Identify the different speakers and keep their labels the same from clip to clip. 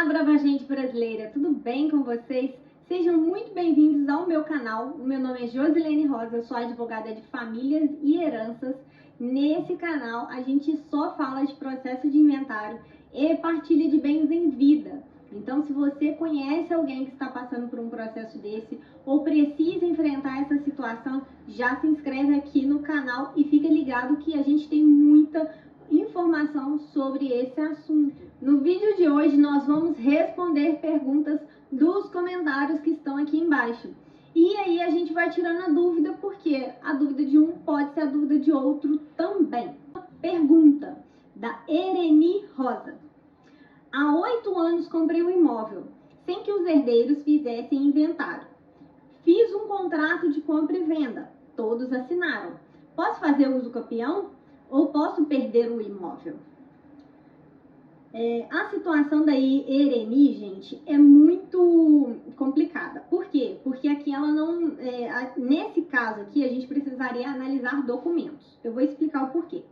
Speaker 1: Brava gente brasileira, tudo bem com vocês? Sejam muito bem-vindos ao meu canal. O meu nome é Josilene Rosa, eu sou advogada de famílias e heranças. Nesse canal a gente só fala de processo de inventário e partilha de bens em vida. Então, se você conhece alguém que está passando por um processo desse ou precisa enfrentar essa situação, já se inscreve aqui no canal e fica ligado que a gente tem muita informação sobre esse assunto. No vídeo de hoje nós vamos responder perguntas dos comentários que estão aqui embaixo. E aí a gente vai tirando a dúvida, porque a dúvida de um pode ser a dúvida de outro também. Pergunta da Ereni Rosa. Há 8 anos comprei um imóvel, sem que os herdeiros fizessem inventário. Fiz um contrato de compra e venda, todos assinaram. Posso fazer uso capião ou posso perder o imóvel? A situação da Ereni, gente, é muito complicada. Por quê? Porque aqui ela não... nesse caso aqui, a gente precisaria analisar documentos. Eu vou explicar o porquê.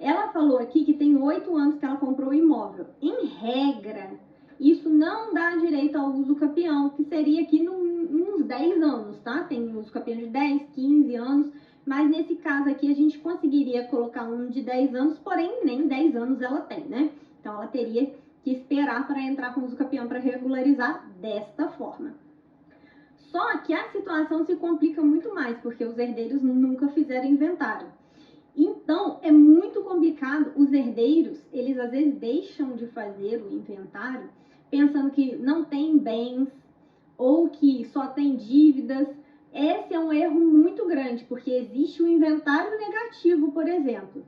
Speaker 1: Ela falou aqui que tem 8 anos que ela comprou o imóvel. Em regra, isso não dá direito ao uso capião, que seria aqui uns 10 anos, tá? Tem uso capião de 10, 15 anos, mas nesse caso aqui a gente conseguiria colocar um de 10 anos, porém nem 10 anos ela tem, né? Então ela teria que esperar para entrar com uso capião para regularizar desta forma. Só que a situação se complica muito mais, porque os herdeiros nunca fizeram inventário. Então, é muito complicado. Os herdeiros, eles às vezes deixam de fazer o inventário pensando que não tem bens ou que só tem dívidas. Esse é um erro muito grande, porque existe o inventário negativo, por exemplo.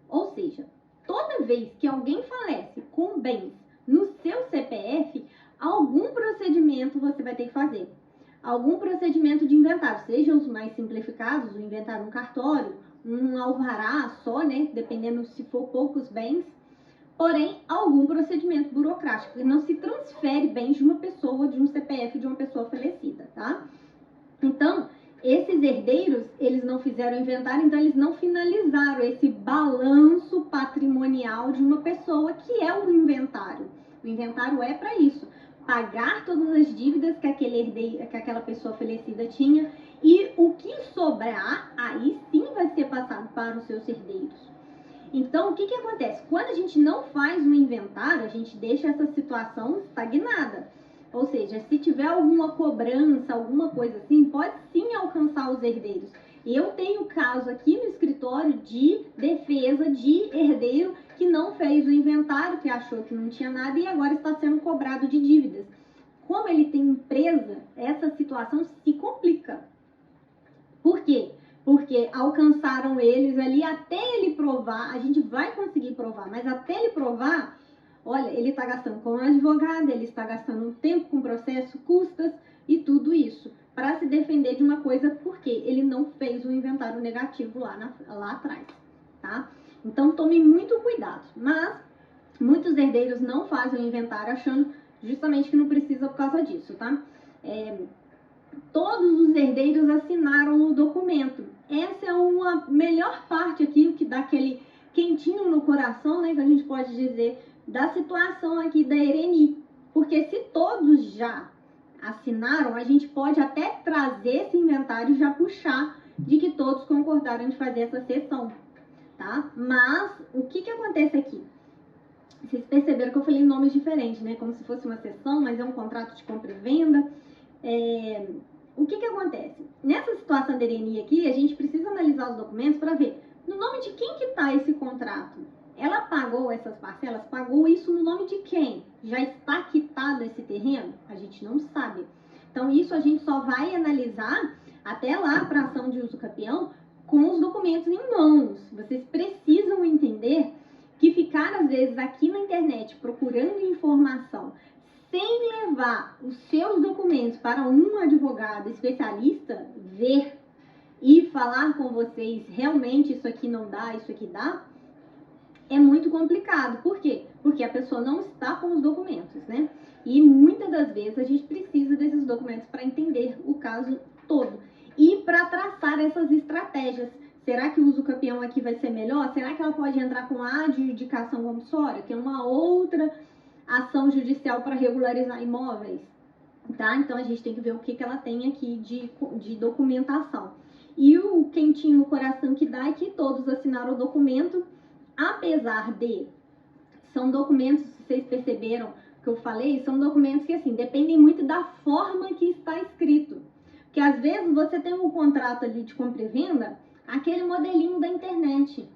Speaker 1: Ou seja, toda vez que alguém falece com bens no seu CPF, algum procedimento você vai ter que fazer. Algum procedimento de inventário, seja os mais simplificados, o inventário no cartório, um alvará só, né? Dependendo se for poucos bens. Porém, algum procedimento burocrático. E não se transfere bens de uma pessoa, de um CPF de uma pessoa falecida, tá? Então, esses herdeiros, eles não fizeram inventário, então eles não finalizaram esse balanço patrimonial de uma pessoa, que é o inventário. O inventário é para isso. Pagar todas as dívidas que aquela pessoa falecida tinha, e o que sobrar, aí sim vai ser passado para os seus herdeiros. Então, o que acontece? Quando a gente não faz um inventário, a gente deixa essa situação estagnada. Ou seja, se tiver alguma cobrança, alguma coisa assim, pode sim alcançar os herdeiros. Eu tenho caso aqui no escritório de defesa de herdeiro que não fez o inventário, que achou que não tinha nada e agora está sendo cobrado de dívidas. Como ele tem empresa, essa situação se complica. Por quê? Porque alcançaram eles ali, até ele provar, a gente vai conseguir provar, mas até ele provar, olha, ele está gastando com um advogado, ele está gastando um tempo com processo, custas e tudo isso para se defender de uma coisa, porque ele não fez o inventário negativo lá atrás, tá? Então tome muito cuidado. Mas muitos herdeiros não fazem o inventário achando justamente que não precisa por causa disso, tá? Todos os herdeiros assinaram o documento. Essa é uma melhor parte aqui, que dá aquele quentinho no coração, né, que a gente pode dizer, da situação aqui da Ereni. Porque se todos já assinaram, a gente pode até trazer esse inventário e já puxar de que todos concordaram de fazer essa sessão, tá? Mas o que acontece aqui? Vocês perceberam que eu falei nomes diferentes, né? Como se fosse uma sessão, mas é um contrato de compra e venda. O que acontece? Nessa situação da Ereni aqui, a gente precisa analisar os documentos para ver no nome de quem que está esse contrato. Ela pagou essas parcelas? Pagou isso no nome de quem? Já está quitado esse terreno? A gente não sabe. Então isso a gente só vai analisar até lá para ação de uso capião com os documentos em mãos. Vocês precisam entender que ficar às vezes aqui na internet procurando informação sem levar os seus documentos para um advogado especialista ver e falar com vocês, realmente isso aqui não dá, isso aqui dá, é muito complicado. Por quê? Porque a pessoa não está com os documentos, né? E muitas das vezes a gente precisa desses documentos para entender o caso todo e para traçar essas estratégias. Será que o uso capião aqui vai ser melhor? Será que ela pode entrar com a adjudicação compulsória, que é uma outra ação judicial para regularizar imóveis, tá? Então a gente tem que ver o que ela tem aqui de documentação. E o quentinho no coração que dá é que todos assinaram o documento, apesar de são documentos, se vocês perceberam que eu falei, são documentos que assim dependem muito da forma que está escrito. Porque às vezes você tem um contrato ali de compra e venda, aquele modelinho da internet,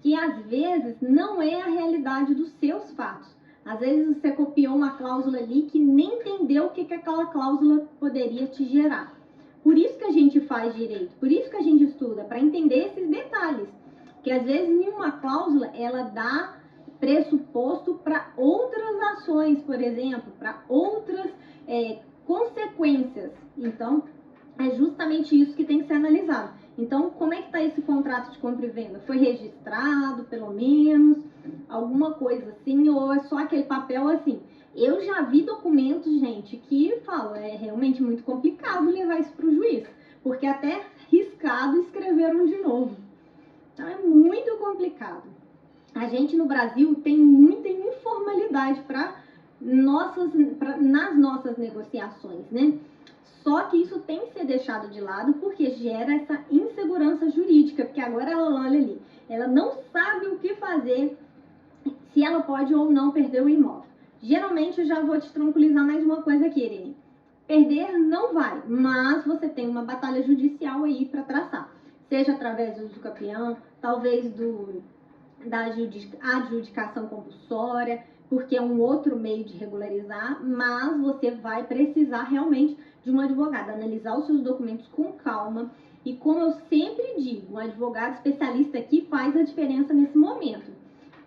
Speaker 1: que às vezes não é a realidade dos seus fatos. Às vezes você copiou uma cláusula ali que nem entendeu o que aquela cláusula poderia te gerar. Por isso que a gente faz direito, por isso que a gente estuda, para entender esses detalhes. Que às vezes nenhuma cláusula, ela dá pressuposto para outras ações, por exemplo, para outras consequências. Então, é justamente isso que tem que ser analisado. Então, como é que está esse contrato de compra e venda? Foi registrado, pelo menos, alguma coisa assim, ou é só aquele papel assim? Eu já vi documentos, gente, que falam, é realmente muito complicado levar isso para o juiz, porque até riscado escreveram de novo. Então, é muito complicado. A gente no Brasil tem muita informalidade nas nossas negociações, né? Só que isso tem que ser deixado de lado porque gera essa insegurança jurídica, porque agora ela olha ali, ela não sabe o que fazer, se ela pode ou não perder o imóvel. Geralmente eu já vou te tranquilizar mais uma coisa aqui, Irene. Perder não vai, mas você tem uma batalha judicial aí para traçar. Seja através do uso capião, talvez da adjudicação compulsória, porque é um outro meio de regularizar, mas você vai precisar realmente de um advogado, analisar os seus documentos com calma. E como eu sempre digo, um advogado especialista aqui faz a diferença nesse momento,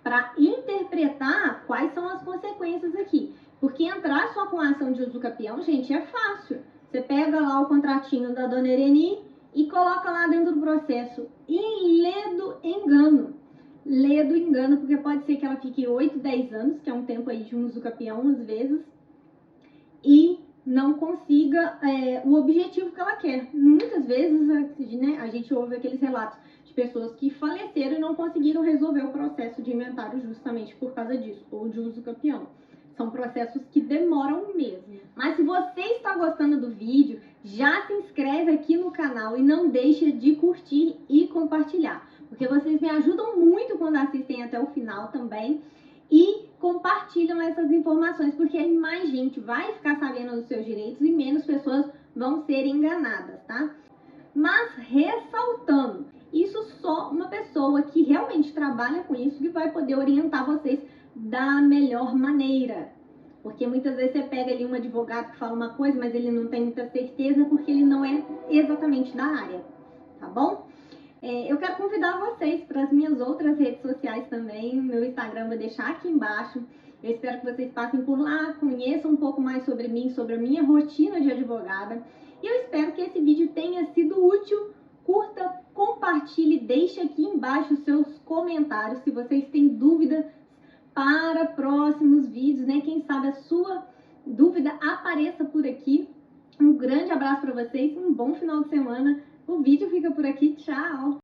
Speaker 1: para interpretar quais são as consequências aqui. Porque entrar só com a ação de uso capião, gente, é fácil. Você pega lá o contratinho da dona Irene e coloca lá dentro do processo. E lê do engano. Lê do engano, porque pode ser que ela fique 8, 10 anos, que é um tempo aí de um uso capião, às vezes, e não consiga o objetivo que ela quer. Muitas vezes, né, a gente ouve aqueles relatos de pessoas que faleceram e não conseguiram resolver o processo de inventário justamente por causa disso, ou de uso capião. São processos que demoram mesmo. Mas se você está gostando do vídeo, já se inscreve aqui no canal e não deixa de curtir e compartilhar, porque vocês me ajudam muito quando assistem até o final também e compartilham essas informações, porque aí mais gente vai ficar sabendo dos seus direitos e menos pessoas vão ser enganadas, tá? Mas ressaltando, isso só uma pessoa que realmente trabalha com isso que vai poder orientar vocês da melhor maneira. Porque muitas vezes você pega ali um advogado que fala uma coisa, mas ele não tem muita certeza porque ele não é exatamente da área, tá bom? Eu quero convidar vocês para as minhas outras redes sociais também. Meu Instagram vou deixar aqui embaixo. Eu espero que vocês passem por lá, conheçam um pouco mais sobre mim, sobre a minha rotina de advogada. E eu espero que esse vídeo tenha sido útil. Curta, compartilhe, deixe aqui embaixo os seus comentários se vocês têm dúvidas para próximos vídeos, né? Quem sabe a sua dúvida apareça por aqui. Um grande abraço para vocês, um bom final de semana. O vídeo fica por aqui, tchau!